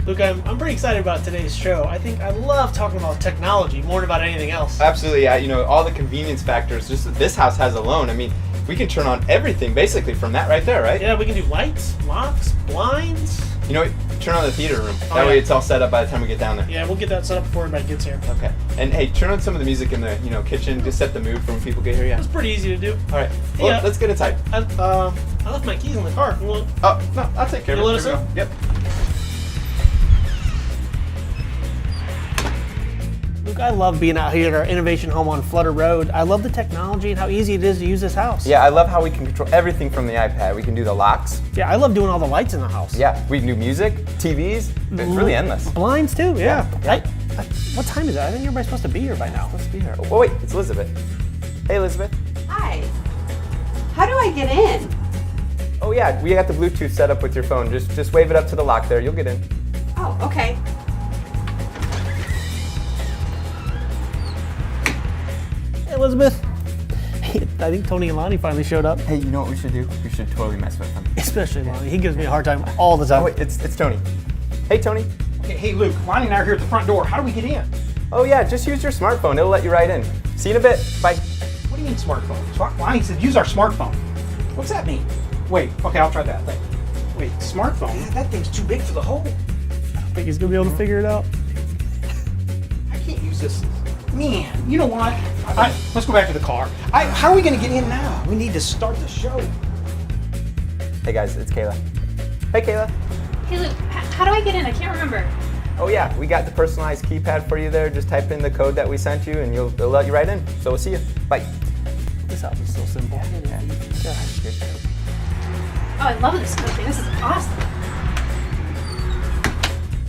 Luke, I'm pretty excited about today's show. I think I love talking about technology more than about anything else. Absolutely, yeah. You know, all the convenience factors just that this house has alone. I mean, we can turn on everything basically from that right there, right? Yeah, we can do lights, locks, blinds. You know what? Turn on the theater room. That way it's all set up by the time we get down there. Yeah, we'll get that set up before everybody gets here. Okay. And hey, turn on some of the music in the kitchen. Just set the mood for when people get here. Yeah. It's pretty easy to do. All right. Well, Yeah. let's get inside. I left my keys in the car. You want? Oh no, I'll take care of it. You let us Here we in? go. Yep. Luke, I love being out here at our innovation home on Flutter Road. I love the technology and how easy it is to use this house. Yeah, I love how we can control everything from the iPad. We can do the locks. Yeah, I love doing all the lights in the house. Yeah, we can do music, TVs. It's really endless. Blinds too. Yeah. Yeah. What time is it? I think everybody's supposed to be here by now. Let's be here. Oh wait, it's Elizabeth. Hey, Elizabeth. Hi. How do I get in? Oh yeah, we got the Bluetooth set up with your phone. Just wave it up to the lock there. You'll get in. Oh, okay. Hey, Elizabeth. I think Tony and Lonnie finally showed up. Hey, you know what we should do? We should totally mess with them. Especially Lonnie. He gives me a hard time all the time. Oh wait, it's Tony. Hey, Tony. Okay, hey Luke, Lonnie and I are here at the front door. How do we get in? Oh yeah, just use your smartphone. It'll let you right in. See you in a bit. Bye. What do you mean smartphone? Lonnie said use our smartphone. What's that mean? Wait, okay, I'll try that. Wait, smartphone? That thing's too big for the hole. I think he's going to be able to figure it out. I can't use this. Man, you know what? Let's go back to the car. How are we going to get in now? We need to start the show. Hey guys, it's Kayla. Hey Kayla. Hey Luke, how do I get in? I can't remember. Oh yeah, we got the personalized keypad for you there. Just type in the code that we sent you and it'll let you right in. So we'll see you. Bye. This house is so simple. Oh, I love this code thing. This is awesome.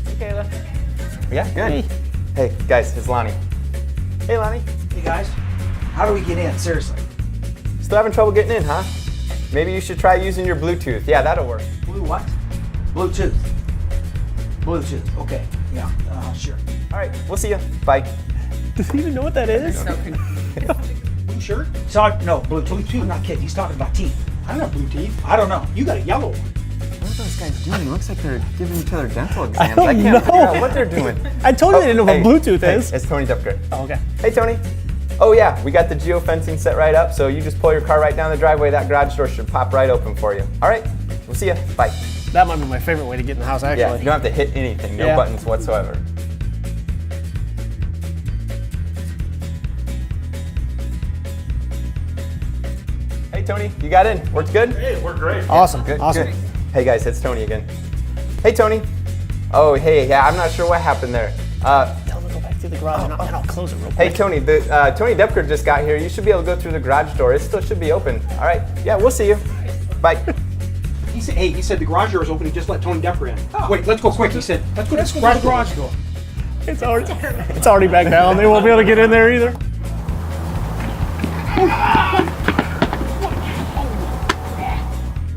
Hey, Kayla. Yeah, good. Hey guys, it's Lonnie. Hey Lonnie. Hey guys, how do we get in? Seriously. Still having trouble getting in, huh? Maybe you should try using your Bluetooth. Yeah, that'll work. Blue what? Bluetooth. Bluetooth, okay. Yeah, sure. All right, we'll see you. Bye. Does he even know what that is? Blue shirt? No, Bluetooth. I'm not kidding. He's talking about teeth. I don't have blue teeth. I don't know. You got a yellow one. What are those guys doing? It looks like they're giving each other dental exams. I don't can't figure out know. what they're doing. I told you I didn't know what Bluetooth is. It's Tony Dupker. Oh, okay. Hey, Tony. Oh, yeah, we got the geofencing set right up, so you just pull your car right down the driveway. That garage door should pop right open for you. All right, we'll see you. Bye. That might be my favorite way to get in the house, actually. Yeah, you don't have to hit anything. No buttons whatsoever. Hey, Tony, you got in. Worked good? Hey, we're great. Awesome. Good, awesome. good. Hey, guys, it's Tony again. Hey, Tony. Oh, hey, yeah, I'm not sure what happened there. Tell him to go back through the garage and I'll close it real quick. Hey, Tony, Tony Depker just got here. You should be able to go through the garage door. It still should be open. All right. Yeah, we'll see you. Bye. He said the garage door is open. He just let Tony Depker in. Oh. Wait, let's go quick. He said, let's go to the garage door. It's already back down. They won't be able to get in there either.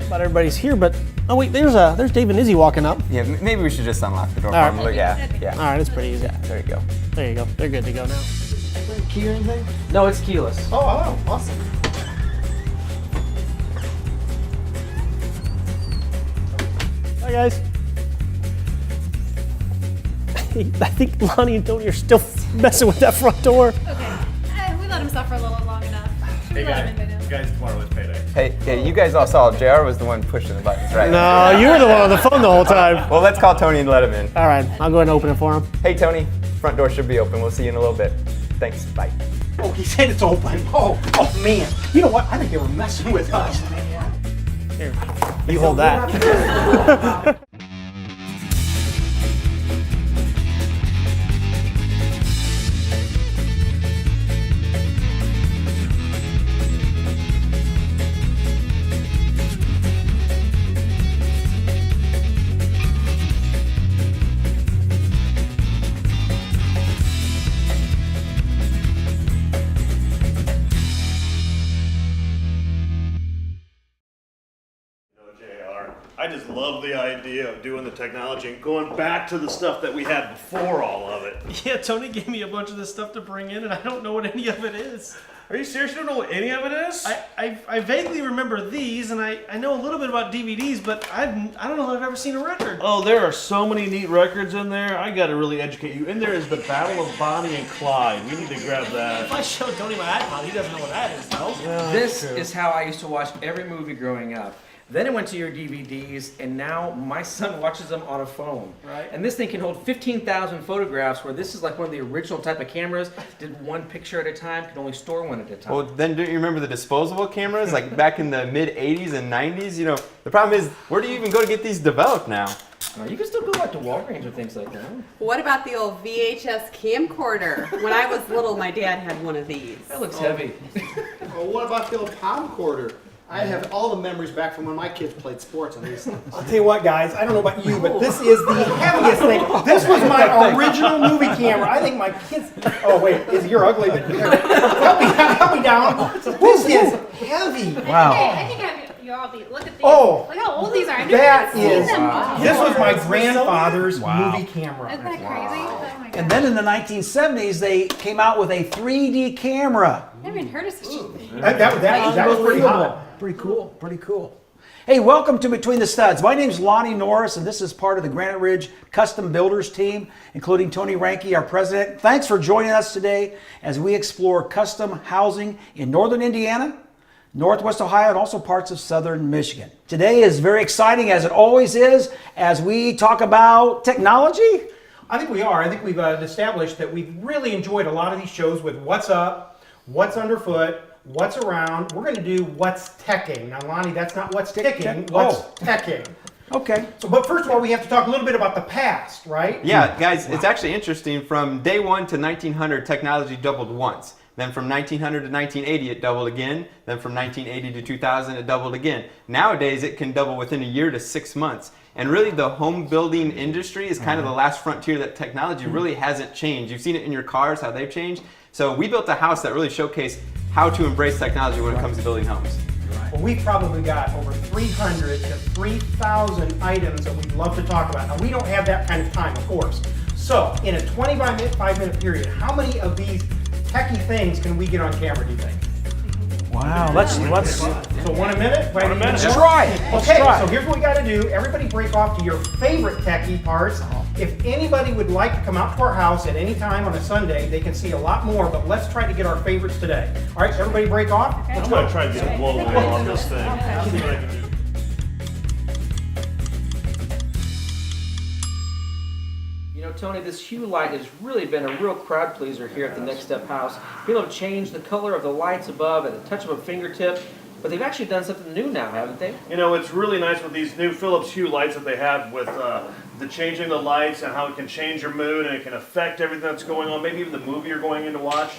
About everybody's here, but oh wait, there's Dave and Izzy walking up. Yeah, maybe we should just unlock the door All for right. them. Yeah. All right, it's pretty easy. Yeah, there you go. There you go. They're good to go now. Key or anything? No, it's keyless. Oh, awesome. Hi guys. I think Lonnie and Tony are still messing with that front door. Okay. We let him suffer a little long enough. Should we let him in by now? Guys, tomorrow is payday. Hey, you guys all saw JR was the one pushing the buttons, right? No, you were the one on the phone the whole time. Well, let's call Tony and let him in. All right, I'll go ahead and open it for him. Hey, Tony, front door should be open. We'll see you in a little bit. Thanks. Bye. Oh, he said it's open. Oh man. You know what? I think they were messing with us. Here, you hold that. I just love the idea of doing the technology and going back to the stuff that we had before all of it. Yeah, Tony gave me a bunch of this stuff to bring in, and I don't know what any of it is. Are you serious? You don't know what any of it is? I vaguely remember these, and I know a little bit about DVDs, but I don't know if I've ever seen a record. Oh, there are so many neat records in there. I got to really educate you. In there is the Battle of Bonnie and Clyde. We need to grab If that. I show Tony my iPod, he doesn't know what that is, though. This is how I used to watch every movie growing up. Then it went to your DVDs, and now my son watches them on a phone. Right. And this thing can hold 15,000 photographs, where this is like one of the original type of cameras. Did one picture at a time, could only store one at a time. Well, then don't you remember the disposable cameras, like back in the mid 80s and 90s? You know, the problem is, where do you even go to get these developed now? You can still go out to Walgreens or things like that. What about the old VHS camcorder? When I was little, my dad had one of these. That looks heavy. Well, what about the old camcorder? I have all the memories back from when my kids played sports on these things. I'll tell you what, guys, I don't know about you, but this is the heaviest thing. This was my original movie camera. I think my kids. Oh, wait, you're ugly, but help me down. This is heavy. Wow. I think you all be. Look at these. Oh, Look how old these are. I've that never even is. seen them before. This was my grandfather's movie camera. Isn't that crazy? Oh my God. And then in the 1970s, they came out with a 3D camera. I haven't even heard of such a thing. That was pretty hot. Pretty cool, pretty cool. Hey, welcome to Between the Studs. My name's Lonnie Norris, and this is part of the Granite Ridge Custom Builders team, including Tony Ranke, our president. Thanks for joining us today as we explore custom housing in northern Indiana, northwest Ohio, and also parts of southern Michigan. Today is very exciting, as it always is, as we talk about technology. I think we are. I think we've established that we've really enjoyed a lot of these shows with what's up, what's underfoot, what's around. We're going to do what's teching. Now, Lonnie, that's not what's ticking. What's teching? Okay. So, but first of all, we have to talk a little bit about the past, right? Yeah, guys, it's actually interesting. From day one to 1900, technology doubled once. Then from 1900 to 1980, it doubled again. Then from 1980 to 2000, it doubled again. Nowadays, it can double within a year to 6 months. And really, the home building industry is kind of the last frontier that technology really hasn't changed. You've seen it in your cars, how they've changed. So we built a house that really showcased how to embrace technology when it comes to building homes. Well, we've probably got over 300 to 3,000 items that we'd love to talk about. Now, we don't have that kind of time, of course. So, in a 25-minute period, how many of these techie things can we get on camera, do you think? Wow, let's. So 1 a minute? One a minute. Let's try it. Let's Okay, try so it. here's what we got to do. Everybody break off to your favorite techie parts. If anybody would like to come out to our house at any time on a Sunday, they can see a lot more, but let's try to get our favorites today. All right, everybody break off. I'm going to try and get a blow away on this thing. See what I can do. You know, Tony, this hue light has really been a real crowd pleaser here at the Next Step House. Being able to change the color of the lights above at the touch of a fingertip. But they've actually done something new now, haven't they? You know, it's really nice with these new Philips Hue lights that they have with the changing the lights and how it can change your mood and it can affect everything that's going on, maybe even the movie you're going in to watch.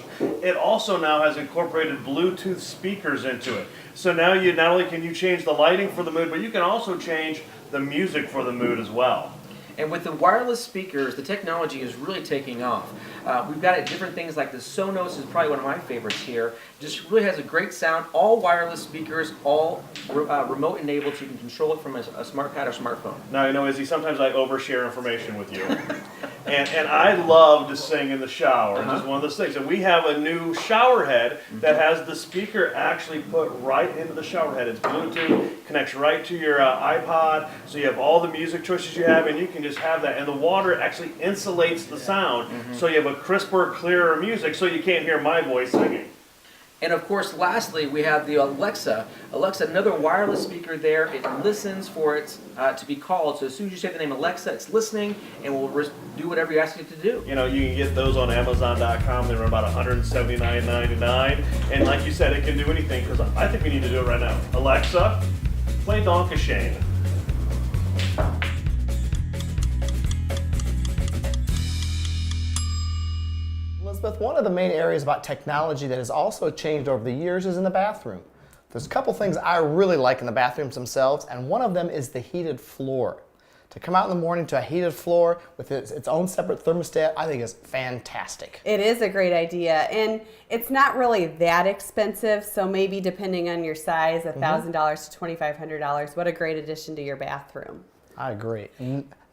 It also now has incorporated Bluetooth speakers into it. So now you not only can you change the lighting for the mood, but you can also change the music for the mood as well. And with the wireless speakers, the technology is really taking off. We've got different things like the Sonos is probably one of my favorites here. Just really has a great sound, all wireless speakers, all remote enabled, so you can control it from a smart pad or smartphone. Now, you know, Izzy, sometimes I overshare information with you. And I love to sing in the shower. It's just one of those things. And we have a new shower head that has the speaker actually put right into the shower head. It's Bluetooth, connects right to your iPod, so you have all the music choices you have, and you can just have that. And the water actually insulates the sound, so you have a crisper, clearer music, so you can't hear my voice singing. And of course, lastly, we have the Alexa. Alexa, another wireless speaker there. It listens for it to be called. So as soon as you say the name Alexa, it's listening and will do whatever you ask it to do. You know, you can get those on Amazon.com. They run about $179.99. And like you said, it can do anything, because I think we need to do it right now. Alexa, play Donkashane. Elizabeth, one of the main areas about technology that has also changed over the years is in the bathroom. There's a couple things I really like in the bathrooms themselves, and one of them is the heated floor. To come out in the morning to a heated floor with its own separate thermostat, I think is fantastic. It is a great idea, and it's not really that expensive, so maybe depending on your size, $1,000 to $2,500. What a great addition to your bathroom. I agree.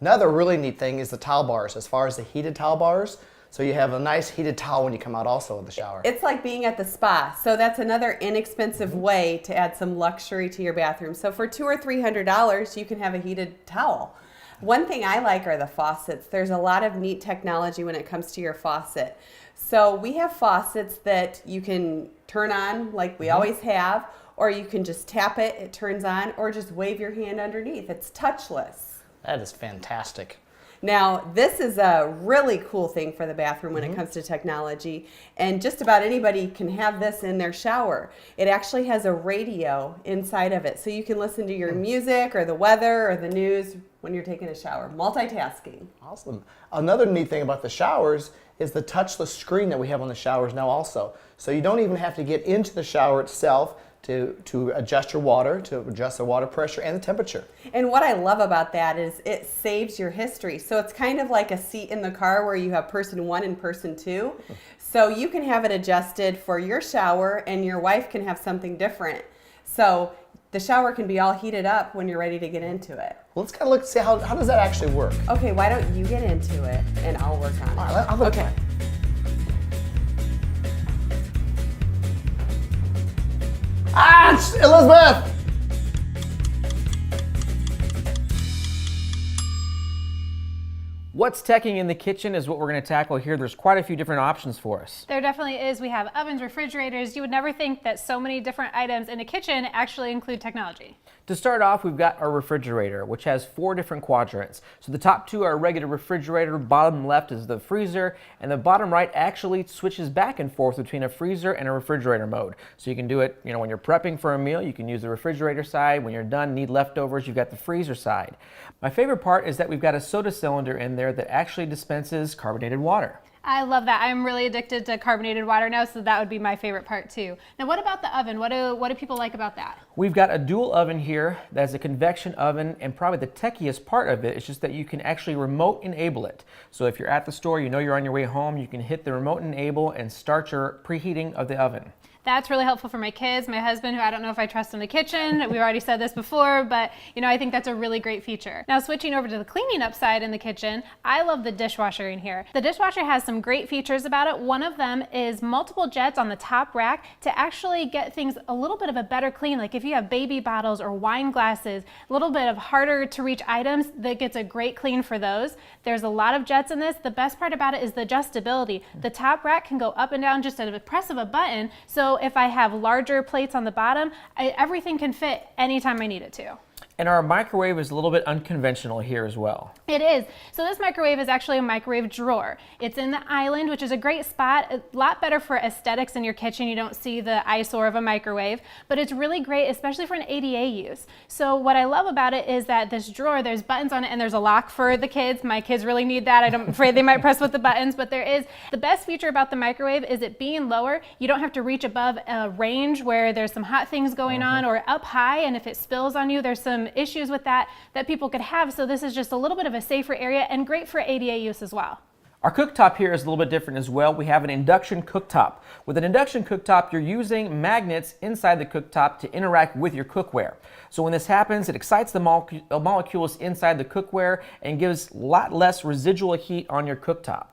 Another really neat thing is the towel bars, as far as the heated towel bars. So you have a nice heated towel when you come out also of the shower. It's like being at the spa. So that's another inexpensive way to add some luxury to your bathroom. So for $200 or $300, you can have a heated towel. One thing I like are the faucets. There's a lot of neat technology when it comes to your faucet. So we have faucets that you can turn on like we always have, or you can just tap it, it turns on, or just wave your hand underneath. It's touchless. That is fantastic. Now, this is a really cool thing for the bathroom when it comes to technology, and just about anybody can have this in their shower. It actually has a radio inside of it, so you can listen to your music or the weather or the news when you're taking a shower. Multitasking. Awesome. Another neat thing about the showers is the touchless screen that we have on the showers now also. So you don't even have to get into the shower itself to adjust your water, to adjust the water pressure and the temperature. And what I love about that is it saves your history. So it's kind of like a seat in the car where you have person 1 and person 2. So you can have it adjusted for your shower and your wife can have something different. So the shower can be all heated up when you're ready to get into it. Well, let's kind of look, see how does that actually work? Okay, why don't you get into it and I'll work on it. All right, I'll look. Okay. Ah, it's Elizabeth! What's teching in the kitchen is what we're going to tackle here. There's quite a few different options for us. There definitely is. We have ovens, refrigerators. You would never think that so many different items in a kitchen actually include technology. To start off, we've got our refrigerator, which has 4 different quadrants. So the top 2 are a regular refrigerator, bottom left is the freezer, and the bottom right actually switches back and forth between a freezer and a refrigerator mode. So you can do it, when you're prepping for a meal, you can use the refrigerator side. When you're done, need leftovers, you've got the freezer side. My favorite part is that we've got a soda cylinder in there that actually dispenses carbonated water. I love that. I'm really addicted to carbonated water now, so that would be my favorite part too. Now, what about the oven? What do people like about that? We've got a dual oven here that's a convection oven, and probably the techiest part of it is just that you can actually remote enable it. So if you're at the store, you're on your way home, you can hit the remote enable and start your preheating of the oven. That's really helpful for my kids, my husband, who I don't know if I trust in the kitchen. We've already said this before, but I think that's a really great feature. Now, switching over to the cleaning up side in the kitchen, I love the dishwasher in here. The dishwasher has some great features about it. One of them is multiple jets on the top rack to actually get things a little bit of a better clean. Like if you have baby bottles or wine glasses, a little bit of harder to reach items, that gets a great clean for those. There's a lot of jets in this. The best part about it is the adjustability. The top rack can go up and down just at a press of a button. So if I have larger plates on the bottom, everything can fit anytime I need it to. And our microwave is a little bit unconventional here as well. It is. So this microwave is actually a microwave drawer. It's in the island, which is a great spot. A lot better for aesthetics in your kitchen. You don't see the eyesore of a microwave, but it's really great, especially for an ADA use. So what I love about it is that this drawer, there's buttons on it and there's a lock for the kids. My kids really need that. I'm afraid they might press with the buttons, but there is. The best feature about the microwave is it being lower. You don't have to reach above a range where there's some hot things going on, or up high, and if it spills on you, there's some issues with that people could have. So this is just a little bit of a safer area and great for ADA use as well. Our cooktop here is a little bit different as well. We have an induction cooktop. With an induction cooktop, you're using magnets inside the cooktop to interact with your cookware. So when this happens, it excites the molecules inside the cookware and gives a lot less residual heat on your cooktop.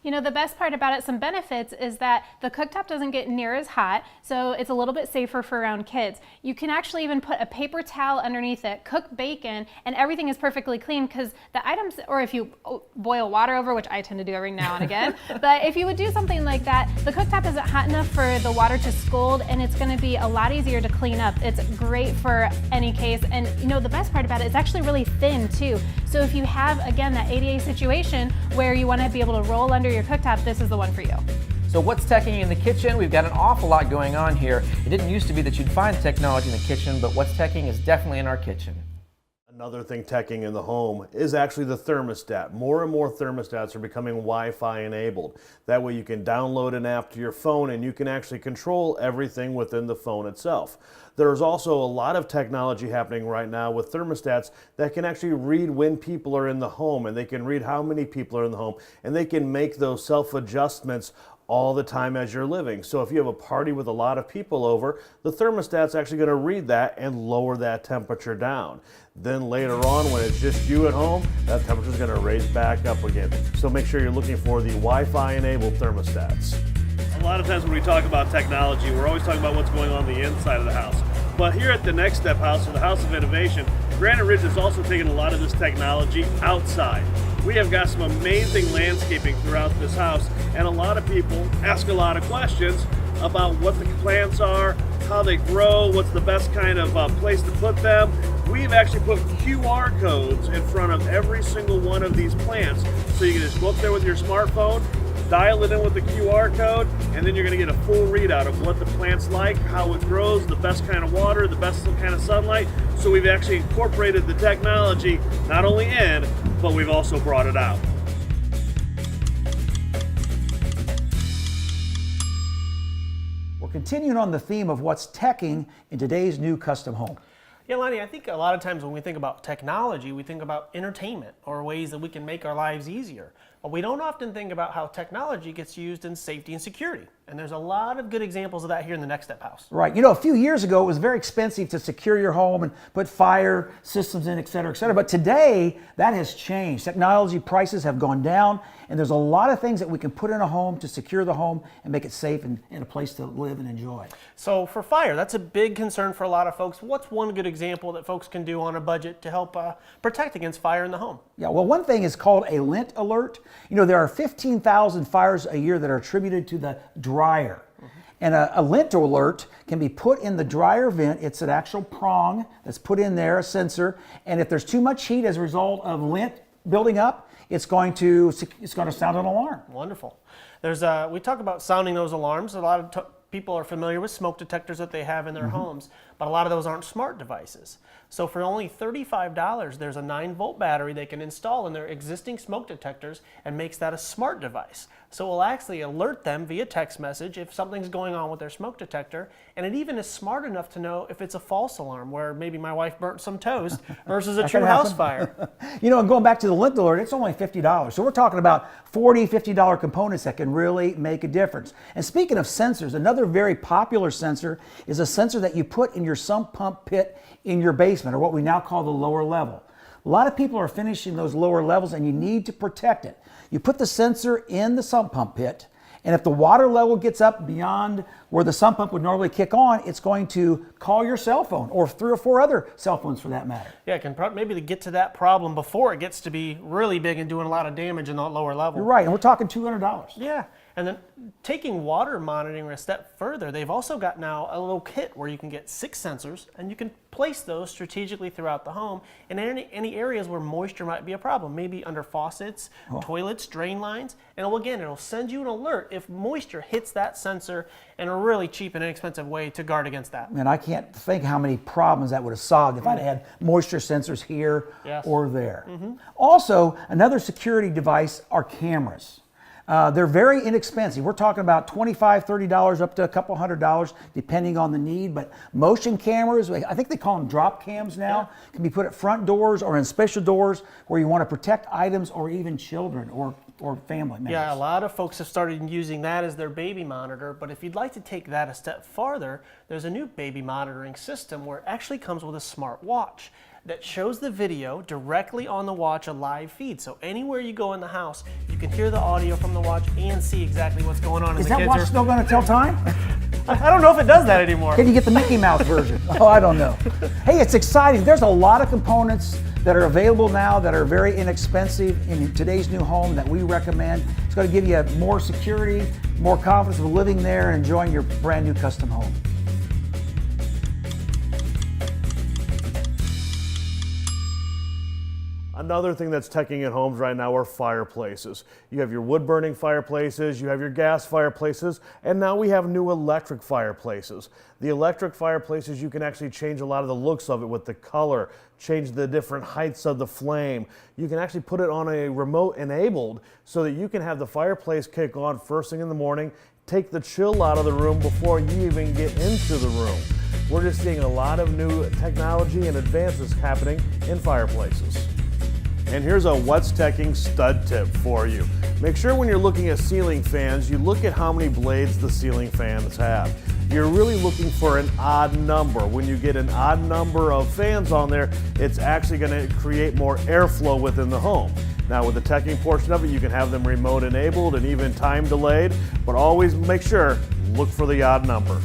The best part about it, some benefits, is that the cooktop doesn't get near as hot, so it's a little bit safer for around kids. You can actually even put a paper towel underneath it, cook bacon, and everything is perfectly clean because the items, or if you boil water over, which I tend to do every now and again, but if you would do something like that, the cooktop isn't hot enough for the water to scald, and it's going to be a lot easier to clean up. It's great for any case, and the best part about it, it's actually really thin too. So if you have, again, that ADA situation where you want to be able to roll under your cooktop, this is the one for you. So what's teching in the kitchen? We've got an awful lot going on here. It didn't used to be that you'd find technology in the kitchen, but what's teching is definitely in our kitchen. Another thing teching in the home is actually the thermostat. More and more thermostats are becoming Wi-Fi enabled. That way you can download an app to your phone and you can actually control everything within the phone itself. There's also a lot of technology happening right now with thermostats that can actually read when people are in the home, and they can read how many people are in the home, and they can make those self-adjustments all the time as you're living. So if you have a party with a lot of people over, the thermostat's actually going to read that and lower that temperature down. Then later on, when it's just you at home, that temperature is going to raise back up again. So make sure you're looking for the Wi-Fi enabled thermostats. A lot of times when we talk about technology, we're always talking about what's going on the inside of the house. But here at the Next Step House, or the House of Innovation, Granite Ridge is also taking a lot of this technology outside. We have got some amazing landscaping throughout this house, and a lot of people ask a lot of questions about what the plants are, how they grow, what's the best kind of place to put them. We've actually put QR codes in front of every single one of these plants, so you can just go up there with your smartphone, dial it in with the QR code, and then you're going to get a full readout of what the plant's like, how it grows, the best kind of water, the best kind of sunlight. So we've actually incorporated the technology not only in, but we've also brought it out. We're continuing on the theme of what's teching in today's new custom home. Yeah, Lonnie, I think a lot of times when we think about technology, we think about entertainment or ways that we can make our lives easier. But we don't often think about how technology gets used in safety and security. And there's a lot of good examples of that here in the Next Step House. Right. You know, a few years ago, it was very expensive to secure your home and put fire systems in, et cetera, et cetera. But today, that has changed. Technology prices have gone down, and there's a lot of things that we can put in a home to secure the home and make it safe and a place to live and enjoy. So for fire, that's a big concern for a lot of folks. What's one good example that folks can do on a budget to help protect against fire in the home? Yeah, well, one thing is called a lint alert. You know, there are 15,000 fires a year that are attributed to the dryer. And a lint alert can be put in the dryer vent. It's an actual prong that's put in there, a sensor. And if there's too much heat as a result of lint building up, it's going to sound an alarm. Wonderful. We talk about sounding those alarms. A lot of people are familiar with smoke detectors that they have in their homes, but a lot of those aren't smart devices. So for only $35, there's a 9-volt battery they can install in their existing smoke detectors and makes that a smart device. So it will actually alert them via text message if something's going on with their smoke detector, and it even is smart enough to know if it's a false alarm, where maybe my wife burnt some toast versus a true house fire. You know, and going back to the lint alert, it's only $50. So we're talking about $40, $50 components that can really make a difference. And speaking of sensors, another very popular sensor is a sensor that you put in your sump pump pit in your basement, or what we now call the lower level. A lot of people are finishing those lower levels, and you need to protect it. You put the sensor in the sump pump pit, and if the water level gets up beyond where the sump pump would normally kick on, it's going to call your cell phone, or 3 or 4 other cell phones for that matter. Yeah, it can maybe to get to that problem before it gets to be really big and doing a lot of damage in that lower level. You're right, and we're talking $200. Yeah, and then taking water monitoring a step further, they've also got now a little kit where you can get 6 sensors, and you can place those strategically throughout the home in any areas where moisture might be a problem, maybe under faucets, toilets, drain lines, and it'll send you an alert if moisture hits that sensor in a really cheap and inexpensive way to guard against that. And I can't think how many problems that would have solved if I'd had moisture sensors here or there. Also, another security device are cameras. They're very inexpensive. We're talking about $25, $30 up to a couple $100 depending on the need. But motion cameras, I think they call them drop cams now, can be put at front doors or in special doors where you want to protect items or even children or family members. Yeah, a lot of folks have started using that as their baby monitor. But if you'd like to take that a step farther, there's a new baby monitoring system where it actually comes with a smart watch that shows the video directly on the watch, a live feed. So anywhere you go in the house, you can hear the audio from the watch and see exactly what's going on in the kids' room. Is that watch still going to tell time? I don't know if it does that anymore. Can you get the Mickey Mouse version? Oh, I don't know. Hey, it's exciting. There's a lot of components that are available now that are very inexpensive in today's new home that we recommend. It's going to give you more security, more confidence of living there and enjoying your brand new custom home. Another thing that's teching in homes right now are fireplaces. You have your wood burning fireplaces, you have your gas fireplaces, and now we have new electric fireplaces. The electric fireplaces, you can actually change a lot of the looks of it with the color, change the different heights of the flame. You can actually put it on a remote enabled so that you can have the fireplace kick on first thing in the morning, take the chill out of the room before you even get into the room. We're just seeing a lot of new technology and advances happening in fireplaces. And here's a What's Teching stud tip for you. Make sure when you're looking at ceiling fans, you look at how many blades the ceiling fans have. You're really looking for an odd number. When you get an odd number of fans on there, it's actually going to create more airflow within the home. Now with the teching portion of it, you can have them remote enabled and even time delayed, but always make sure, look for the odd number.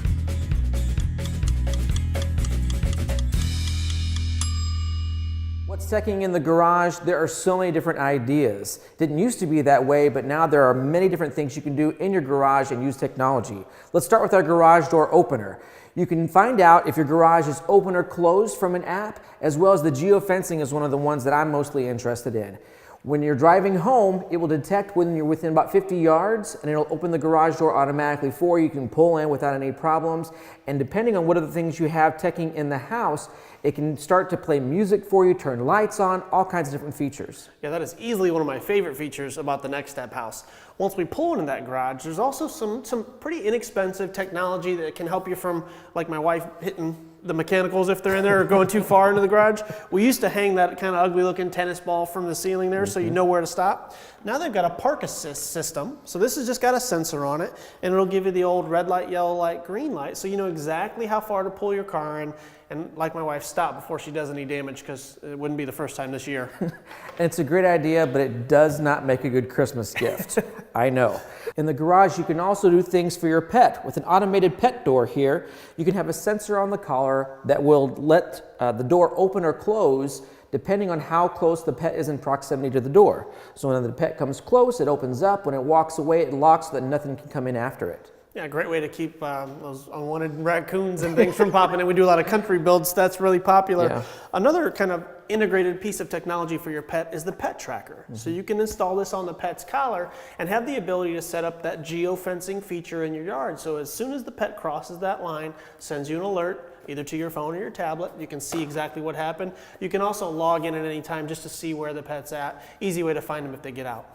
What's teching in the garage? There are so many different ideas. Didn't used to be that way, but now there are many different things you can do in your garage and use technology. Let's start with our garage door opener. You can find out if your garage is open or closed from an app, as well as the geofencing is one of the ones that I'm mostly interested in. When you're driving home, it will detect when you're within about 50 yards and it'll open the garage door automatically for you. You can pull in without any problems. And depending on what other things you have teching in the house, it can start to play music for you, turn lights on, all kinds of different features. Yeah, that is easily one of my favorite features about the Next Step house. Once we pull into that garage, there's also some pretty inexpensive technology that can help you from, like my wife hitting the mechanicals if they're in there or going too far into the garage. We used to hang that kind of ugly looking tennis ball from the ceiling there so you know where to stop. Now they've got a park assist system. So this has just got a sensor on it and it'll give you the old red light, yellow light, green light so you know exactly how far to pull your car in and, like my wife, stop before she does any damage because it wouldn't be the first time this year. And it's a great idea, but it does not make a good Christmas gift. I know. In the garage, you can also do things for your pet. With an automated pet door here, you can have a sensor on the collar that will let the door open or close depending on how close the pet is in proximity to the door. So when the pet comes close, it opens up. When it walks away, it locks so that nothing can come in after it. Yeah, great way to keep those unwanted raccoons and things from popping in. We do a lot of country builds. That's really popular. Yeah. Another kind of integrated piece of technology for your pet is the pet tracker. So you can install this on the pet's collar and have the ability to set up that geofencing feature in your yard. So as soon as the pet crosses that line, sends you an alert either to your phone or your tablet. You can see exactly what happened. You can also log in at any time just to see where the pet's at. Easy way to find them if they get out.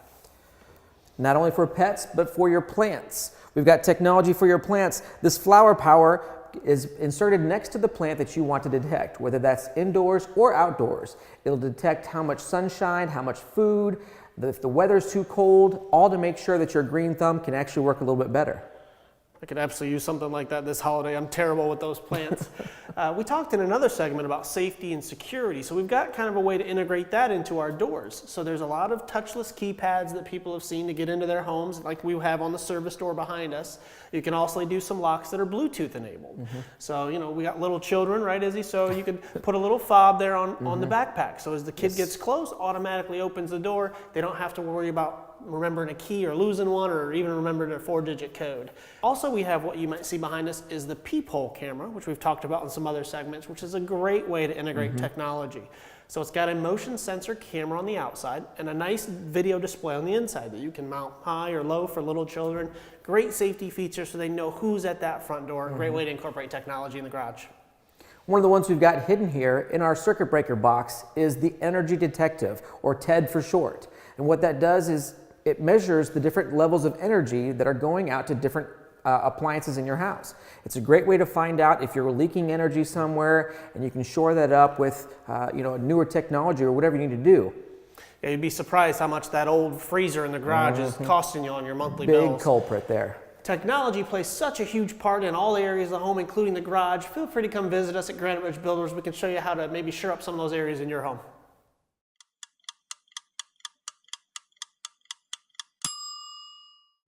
Not only for pets, but for your plants. We've got technology for your plants. This flower power is inserted next to the plant that you want to detect, whether that's indoors or outdoors. It'll detect how much sunshine, how much food, if the weather's too cold, all to make sure that your green thumb can actually work a little bit better. I could absolutely use something like that this holiday. I'm terrible with those plants. We talked in another segment about safety and security. So we've got kind of a way to integrate that into our doors. So there's a lot of touchless keypads that people have seen to get into their homes, like we have on the service door behind us. You can also do some locks that are Bluetooth enabled. So, you know, we got little children, right, Izzy? So you could put a little fob there on the backpack. So as the kid gets close, automatically opens the door. They don't have to worry about remembering a key or losing one or even remembering a 4-digit code. Also, we have what you might see behind us is the peephole camera, which we've talked about in some other segments, which is a great way to integrate technology. So it's got a motion sensor camera on the outside and a nice video display on the inside that you can mount high or low for little children. Great safety feature so they know who's at that front door. Great way to incorporate technology in the garage. One of the ones we've got hidden here in our circuit breaker box is the Energy Detective, or TED for short. And what that does is it measures the different levels of energy that are going out to different appliances in your house. It's a great way to find out if you're leaking energy somewhere, and you can shore that up with newer technology or whatever you need to do. Yeah, you'd be surprised how much that old freezer in the garage is costing you on your monthly bills. Big culprit there. Technology plays such a huge part in all areas of the home, including the garage. Feel free to come visit us at Granite Ridge Builders. We can show you how to maybe shore up some of those areas in your home.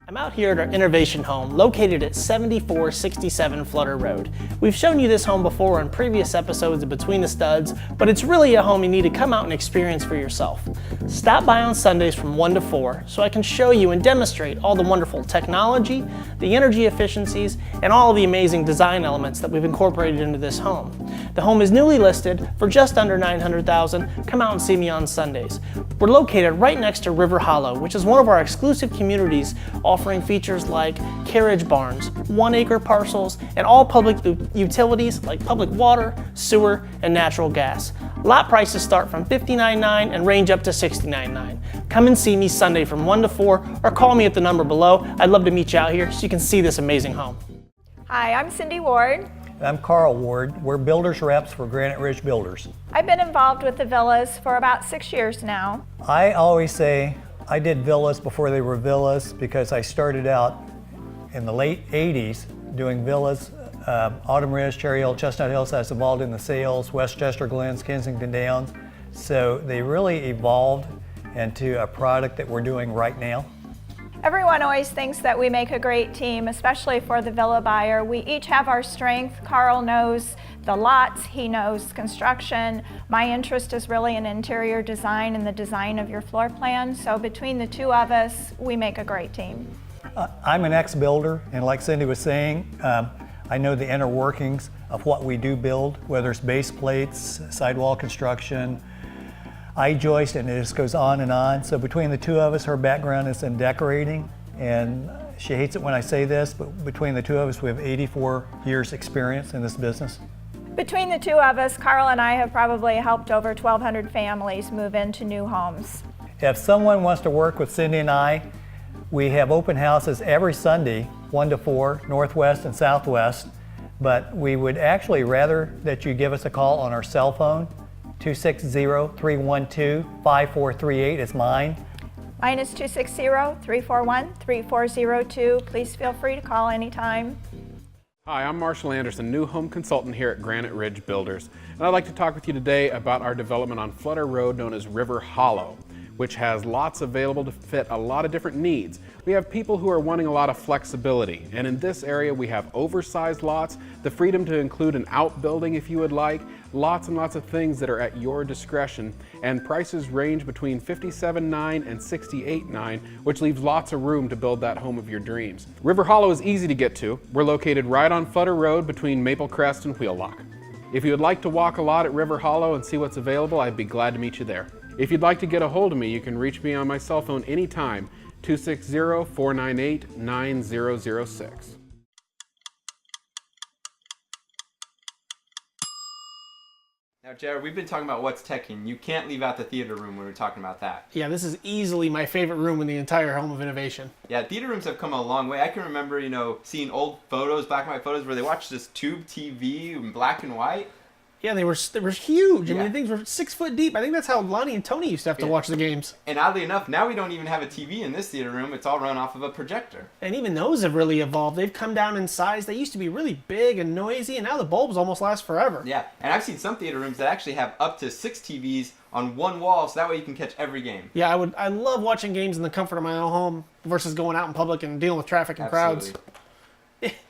I'm out here at our Innovation home located at 7467 Flutter Road. We've shown you this home before on previous episodes of Between the Studs, but it's really a home you need to come out and experience for yourself. Stop by on Sundays from 1 to 4 so I can show you and demonstrate all the wonderful technology, the energy efficiencies, and all of the amazing design elements that we've incorporated into this home. The home is newly listed for just under $900,000. Come out and see me on Sundays. We're located right next to River Hollow, which is one of our exclusive communities offering features like carriage barns, 1-acre parcels, and all public utilities like public water, sewer, and natural gas. Lot prices start from $59.9 and range up to $69.9. Come and see me Sunday from 1 to 4 or call me at the number below. I'd love to meet you out here so you can see this amazing home. Hi, I'm Cindy Ward. I'm Carl Ward. We're builders reps for Granite Ridge Builders. I've been involved with the villas for about 6 years now. I always say I did villas before they were villas because I started out in the late 80s doing villas. Autumn Ridge, Cherry Hill, Chestnut Hills has evolved in the sales, Westchester Glens, Kensington Downs. So they really evolved into a product that we're doing right now. Everyone always thinks that we make a great team, especially for the villa buyer. We each have our strength. Carl knows the lots, he knows construction. My interest is really in interior design and the design of your floor plan. So between the two of us, we make a great team. I'm an ex-builder, and like Cindy was saying, I know the inner workings of what we do build, whether it's base plates, sidewall construction, I-joist, and it just goes on and on. So between the two of us, her background is in decorating, and she hates it when I say this, but between the two of us, we have 84 years experience in this business. Between the two of us, Carl and I have probably helped over 1,200 families move into new homes. If someone wants to work with Cindy and I, we have open houses every Sunday, 1 to 4, Northwest and Southwest, but we would actually rather that you give us a call on our cell phone, 260-312-5438 is mine. Mine is 260-341-3402. Please feel free to call anytime. Hi, I'm Marshall Anderson, new home consultant here at Granite Ridge Builders, and I'd like to talk with you today about our development on Flutter Road known as River Hollow, which has lots available to fit a lot of different needs. We have people who are wanting a lot of flexibility, and in this area we have oversized lots, the freedom to include an outbuilding if you would like, lots and lots of things that are at your discretion, and prices range between $57,900 and $68,900, which leaves lots of room to build that home of your dreams. River Hollow is easy to get to. We're located right on Flutter Road between Maple Crest and Wheelock. If you would like to walk a lot at River Hollow and see what's available, I'd be glad to meet you there. If you'd like to get a hold of me, you can reach me on my cell phone anytime, 260-498-9006. Now, Jared, we've been talking about what's teching. You can't leave out the theater room when we're talking about that. Yeah, this is easily my favorite room in the entire Home of Innovation. Yeah, theater rooms have come a long way. I can remember, seeing old photos, black and white photos, where they watched this tube TV in black and white. Yeah, they were huge. I Yeah. mean, things were 6 foot deep. I think that's how Lonnie and Tony used to have to watch the games. And oddly enough, now we don't even have a TV in this theater room. It's all run off of a projector. And even those have really evolved. They've come down in size. They used to be really big and noisy, and now the bulbs almost last forever. Yeah, and I've seen some theater rooms that actually have up to 6 TVs on one wall, so that way you can catch every game. Yeah, I love watching games in the comfort of my own home versus going out in public and dealing with traffic and crowds.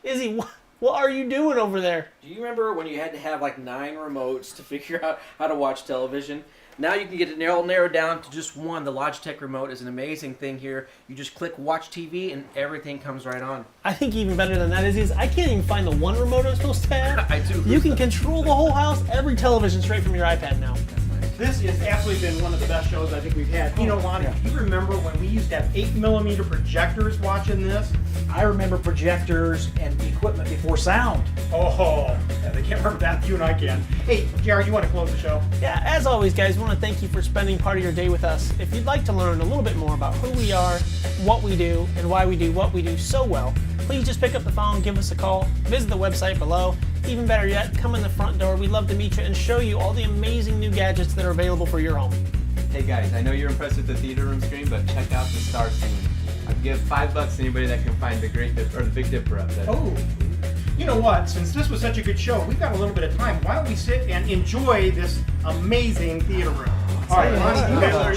Izzy, what are you doing over there? Do you remember when you had to have like 9 remotes to figure out how to watch television? Now you can get it narrowed down to just one. The Logitech remote is an amazing thing here. You just click Watch TV and everything comes right on. I think even better than that is I can't even find the one remote I'm supposed to have. I do. You can control the whole house, every television straight from your iPad now. This has absolutely been one of the best shows I think we've had. Lonnie, do you remember when we used to have 8mm projectors watching this? I remember projectors and equipment before sound. Oh, yeah, they can't remember that. You and I can. Hey, Jared, you want to close the show? Yeah, as always, guys, I want to thank you for spending part of your day with us. If you'd like to learn a little bit more about who we are, what we do, and why we do what we do so well, please just pick up the phone, give us a call, visit the website below. Even better yet, come in the front door. We'd love to meet you and show you all the amazing new gadgets that are available for your home. Hey guys, I know you're impressed with the theater room screen, but check out the star scene. I'd give $5 to anybody that can find the Big Dipper up there. Oh, you know what? Since this was such a good show, we've got a little bit of time. Why don't we sit and enjoy this amazing theater room? All right, Lonnie, you guys are